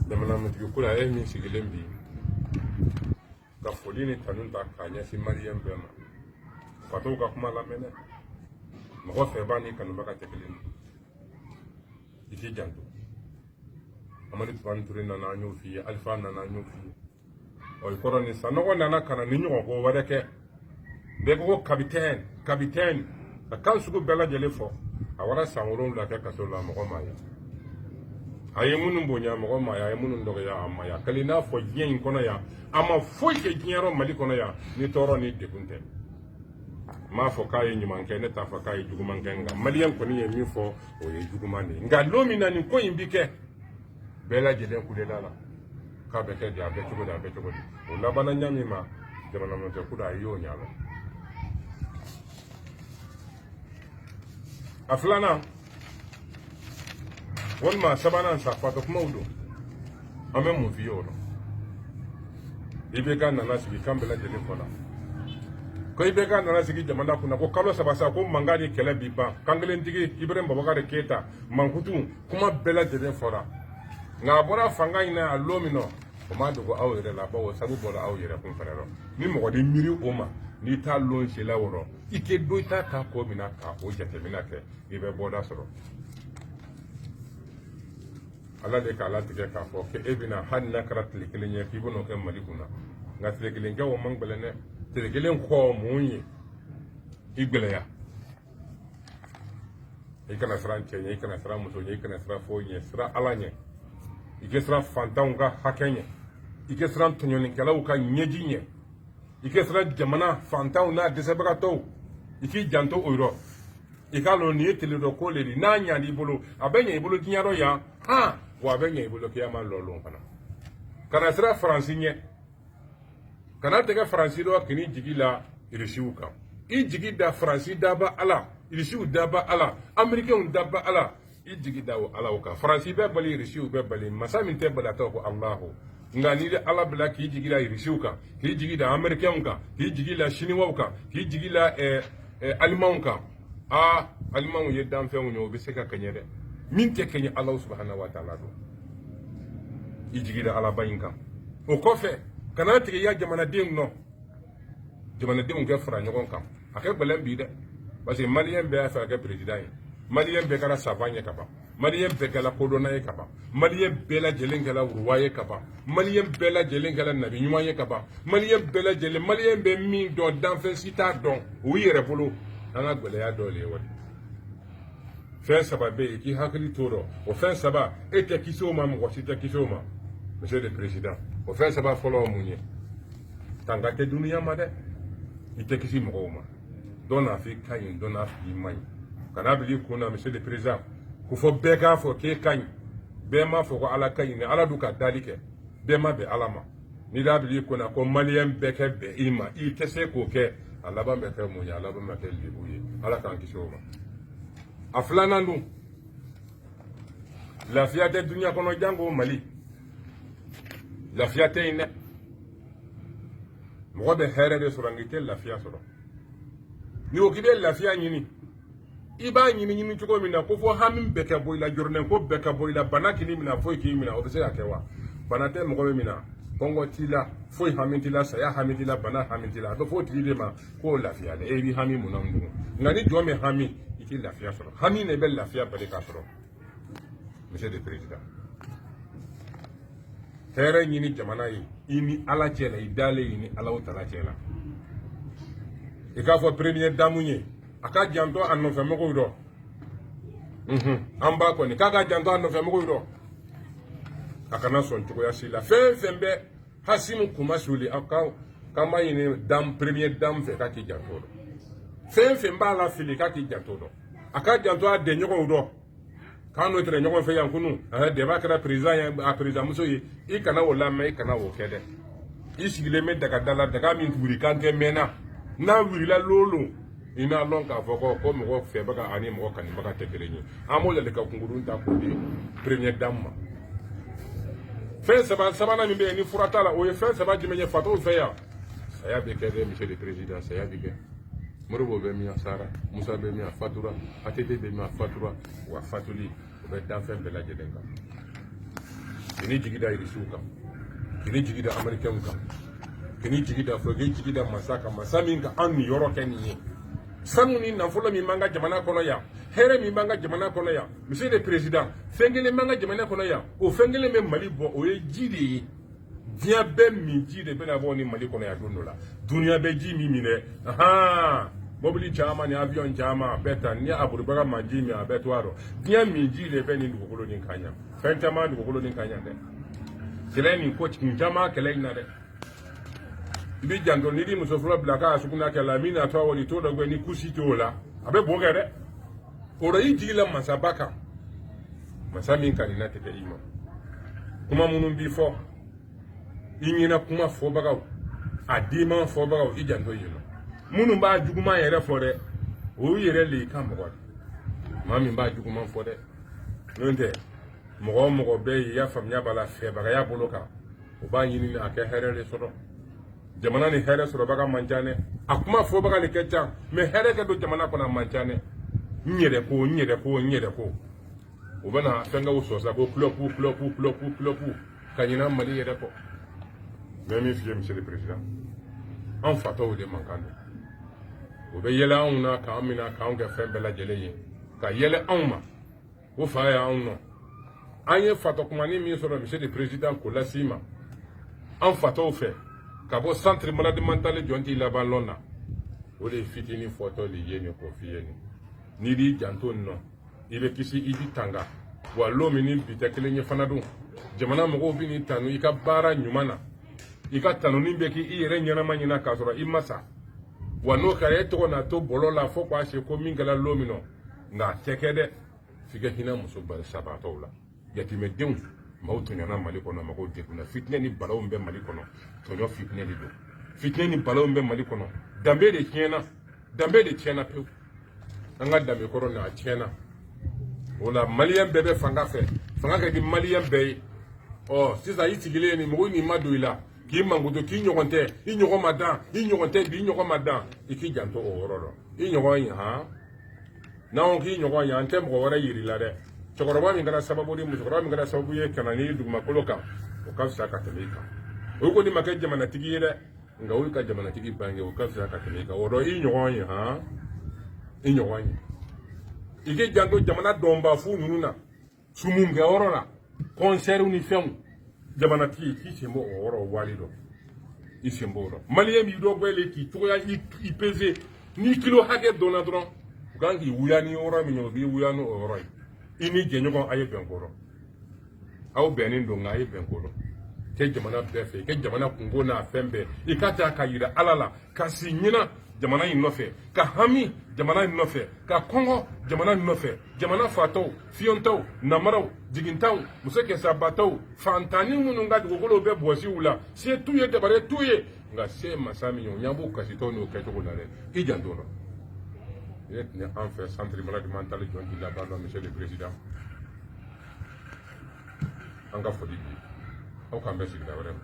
jamana matigi kula ye min sigilen bi ka foli ni tanu ta k'a ɲɛsin maliyɛn bɛɛ ma fataw ka kuma lamɛn dɛ mɔgɔ fɛ b'a ni kanubaga tɛ kelen i k'i janto Amadu Tumani Ture nana an y'o f'i ye Alifa nana an y'o f'i ye o kɔrɔ ni Sanɔgɔ nana ka na ni ɲɔgɔn ko wɛrɛ kɛ bɛɛ ko kapitɛni kapitɛni ka kan sugu bɛɛ lajɛlen fɔ a wara san 7 kɛ kaso la mɔgɔ ma ye a ye minnu bonya mɔgɔ ma ye a ye minnu dɔgɔya a ma ye a kɛlen n'a fɔ diɲɛ in kɔnɔ yan a ma foyi kɛ diɲɛ yɔrɔ Mali kɔnɔ yan ni tɔɔrɔ ni degun tɛ m'a fɔ k'a ye ɲuman kɛ ne t'a fɔ k'a ye juguman kɛ nka maliyɛn kɔni ye min fɔ o ye juguman de ye nka don min na nin ko in bi kɛ bɛɛ lajɛlen kulela la k'a bɛ kɛ de a bɛ cogo di a bɛ cogo di o labanna ɲa min ma jamana nɔtɛ kuda a y'o ɲa la a filanan walima sabanan sa fatɔ kumaw don an bɛ mun f'i ye o la IBK nana sigi kan bɛɛ lajɛlen fɔ la ko IBK nana sigi jamana kunna ko kalo 3 sa ko mankan ni kɛlɛ bi ban kan kelentigi Ibrahim Babakari Keita Mankutu kuma bɛɛ lajɛlen fɔra nka a bɔra fanga in na a lon min na o ma dogo aw yɛrɛ la bawo sabu bɔra aw yɛrɛ kun fɛnɛ ni mɔgɔ de miiri o ma n'i t'a lon sela wɔrɔ i kɛ do i t'a ta ko min na ka o jateminɛ kɛ i bɛ bɔda sɔrɔ ala de k'a latigɛ k'a fɔ k'e bɛna hali n'a kɛra tile 1 ye k'i bɛn'o kɛ Mali kunna nka tile 1 kɛ o man gɛlɛn dɛ tile 1 kɔ mun ye i gɛlɛya i kana siran cɛ ɲɛ i kana siran muso ɲɛ i kana siran foyi ɲɛ siran ala ɲɛ i kɛ siran fantanw ka hakɛ ɲɛ i kɛ siran tɔɲɔnikɛlaw ka ɲɛji ɲɛ i kɛ siran jamana fantanw n'a dɛsɛbagatɔw i k'i janto o yɔrɔ i k'a lɔn nin ye tile dɔ ko le di n'a ɲan'i bolo a bɛ ɲɛ i bolo diɲɛ dɔ yan wa a bɛ ɲɛ i bolo kiyama lɔlɔn fana kana siran Faransi ɲɛ kana tɛgɛ Faransi dɔ k'i jigi la Irisiw kan i jigi da Faransi daba ala Irisiw daba ala Amerikɛnw daba ala i jigi da o ala o kan Faransi bɛɛ bali Irisiw bɛɛ bali masa min tɛ balatɔ ko Alahu nka n'i de ala bila k'i jigi la Irisiw kan k'i jigi da Amerikɛnw kan k'i jigi la Siniwaw kan k'i jigi la Alimanw kan Alimanw ye danfɛnw ye o bɛ se ka kɛɲɛ dɛ min tɛ kɛɲɛ Alahu subahanahu wa taala don i jigi da alaba in kan o kɔfɛ kana tigɛ i ya jamanadenw nɔ jamanadenw kɛ fara ɲɔgɔn kan a kɛ gɛlɛn bi dɛ parce que maliyɛn bɛɛ y'a fɛ ka kɛ président ye maliyɛn bɛɛ kɛra savant ye ka ban maliyɛn bɛɛ kɛra kodɔnna ye ka ban maliyɛn bɛɛ lajɛlen kɛra ruwa ye ka ban maliyɛn bɛɛ lajɛlen kɛra nabi ɲuman ye ka ban maliyɛn bɛɛ lajɛlen maliyɛn bɛ min dɔn danfɛn si t'a dɔn o yɛrɛ bolo an ka gɛlɛya dɔ le ye wali fɛn 3 bɛ yen k'i hakili t'o rɔ o fɛn 3 e tɛ kisi o ma mɔgɔ si tɛ kisi o ma monsieur le président o fɛn 3 fɔlɔ mun ye tanga tɛ duniya ma dɛ i tɛ kisi mɔgɔw ma dɔ n'a fɔ i ka ɲi dɔ n'a fɔ i man ɲi kana bila i kun na monsieur le président ko fɔ bɛɛ k'a fɔ k'e ka ɲi bɛɛ m'a fɔ ko ala ka ɲi ni ala dun ka dali kɛ bɛɛ ma bɛn ala ma n'i y'a bila i kun na ko maliyɛn bɛɛ kɛ bɛn i ma i tɛ se k'o kɛ a laban bɛ kɛ mun ye a laban bɛ kɛ lebu ye ala k'an kisi o ma a filanan dun lafiya tɛ duniya kɔnɔ jango Mali lafiya tɛ yen dɛ mɔgɔ bɛ hɛrɛ de sɔrɔ nka i tɛ lafiya sɔrɔ n'i ko k'i bɛ lafiya ɲini i b'a ɲini cogo min na ko fɔ hami bɛɛ ka bɔ i la jɔrɔnɛ ko bɛɛ ka bɔ i la bana k'i minɛ foyi k'i minɛ o bɛ se ka kɛ wa bana tɛ mɔgɔ min minɛ kɔngɔ t'i la foyi hami t'i la saya hami t'i la bana hami t'i la a bɛ fɔ o tigi de ma k'o lafiya dɛ e b'i hami mun na mun nka ni jɔn bɛ hami i tɛ lafiya sɔrɔ hami de bɛ lafiya bali ka sɔrɔ monsieur le président hɛrɛ ɲini jamana ye i ni ala cɛ la i dalen i ni ala tala cɛ la i k'a fɔ premier dame ye a ka janto a nɔfɛmɔgɔw dɔ an b'a kɔni k'a ka janto a nɔfɛmɔgɔw dɔ a kana sɔn cogoya si la fɛn fɛn bɛ Hasimu Kumasuli a k'an b'a ɲini premier dame fɛ k'a k'i janto o dɔn fɛn fɛn b'a la fili k'a k'i janto o dɔn a ka janto a denɲɔgɔnw dɔ k'an n'o tɛrɛ ɲɔgɔn fɛ yan kunu deba kɛra président ye a président muso ye i kana o lamɛn i kana o kɛ dɛ i sigilen bɛ dagada la daga min wuli kan tɛ mɛnna n'a wulila lolo i n'a lɔn k'a fɔ ko mɔgɔ fɛbaga ani mɔgɔ kanibaga tɛ kelen ye an b'o yɛlɛ ka kunkurun ta k'o di premier dame ma fɛn 3 sabanan min bɛ yen ni fura t'a la o ye fɛn 3 jumɛn ye fataw fɛ yan saya bɛ kɛ dɛ monsieur le président saya bɛ kɛ Moribo bɛ min a sara Musa bɛ min a fatura ATT bɛ min a fatura wa fatuli o bɛ danfɛn bɛɛ lajɛlen kan kini jigida irisuka kini jigida americain kan kini jigida afroge jigida masaka masaminka an ni yoro keni sanu ni nafolo mi manga jamana kono ya here mi manga jamana kono ya monsieur le président fengele manga jamana kono ya o fengele me mali bo o ye jidi dia be mi jide be na bo ni mali kono ya dondola dunia be ji mi mine aha mobili chama ni avion chama beta ni aburubaga manjimi abetwaro dia mi jide be ni ndukolo ni kanya fentama ndukolo ni kanya de kele ni coach njama kele na de ibi janto ni di musofula blaka asukuna kala mina to wali to da gweni kusi to la abe bogere ora yi jigila masabaka masami kan na tete ima kuma munun bi fo inyina kuma fo baga adima fo baga i janto yino munun ba juguma yere fo de o yere le kan mo mami ba juguma fo de nonde mo be ya famnya bala fe baga ya boloka o ba yini na ka herere soro jamana ni here soro baga manjane akuma fo baga ni kecha me here ke do jamana kona manjane nyere ko o bana fenga wo sosa ko ploku kanyina mali yere ko même fier monsieur le président en fato de mankando o be yela on na ka amina ka on ga fembe la jeleyi ka yele on ma o fa ya on no anye fato kuma ni mi soro monsieur le président ko la sima en fato fait kabo centre malade mental jonti la balona o le fitini photo li yeni ko fiyeni ni di janto no ibe kisi idi tanga wa lo mini bitekele nye fanadu jamana mo bi ni tanu ika bara nyumana ika tanu ni be ki ire nyana manyina kasoro imasa wa no kare to na to bolola fo kwa she ko mingala lo mino na tekede figa hina muso bar sabato la yatime deun mauto nyana mali kono mako dekuna fitne ni balaw mbe mali kono to nyo fitne ni do fitne ni balaw mbe mali kono dambe de tiena pe anga dambe korona a tiena wala malien bebe fanga ke di malien be oh sisa yitigile ni mo ni madoila ki mangudo ki nyogonte i nyogonte bi nyogo madan iki janto o ororo i nyogon ha na on ki nyogon ya ntem ko wara yiri la de chokoroba mi ngara sababu di musokoroba mi ngara sababu ye kanani duguma koloka o ka sa ka teleka o ko di make jamana tigi yere nga ul ka jamana tigi bange o ka sa ka teleka o do i nyogon ha i nyogon ike janto jamana domba fu nununa sumunge orora concert ni fem jamana ti ki sembo oro walido isembo ro malien bi do gwele ki to ya i pese ni kilo hage donadron gangi wuyani oro mi nyobi wuyano oro ini genyo ko aye benkoro aw benin do ngaye benkoro ke jamana befe ke jamana kungo na fembe ikata kayira alala kasinyina jamana inofe ka hami jamana inofe ka kongo jamana inofe jamana fato fionto namaro jigintaw museke sabato fantani mununga gogolo be bosi wula se tuye de bare tuye nga se masami nyambo kasito no keto ko dale ijandoro ne en fait centre malade mental jonti la bando monsieur le président anga fodi au kambe sigda vraiment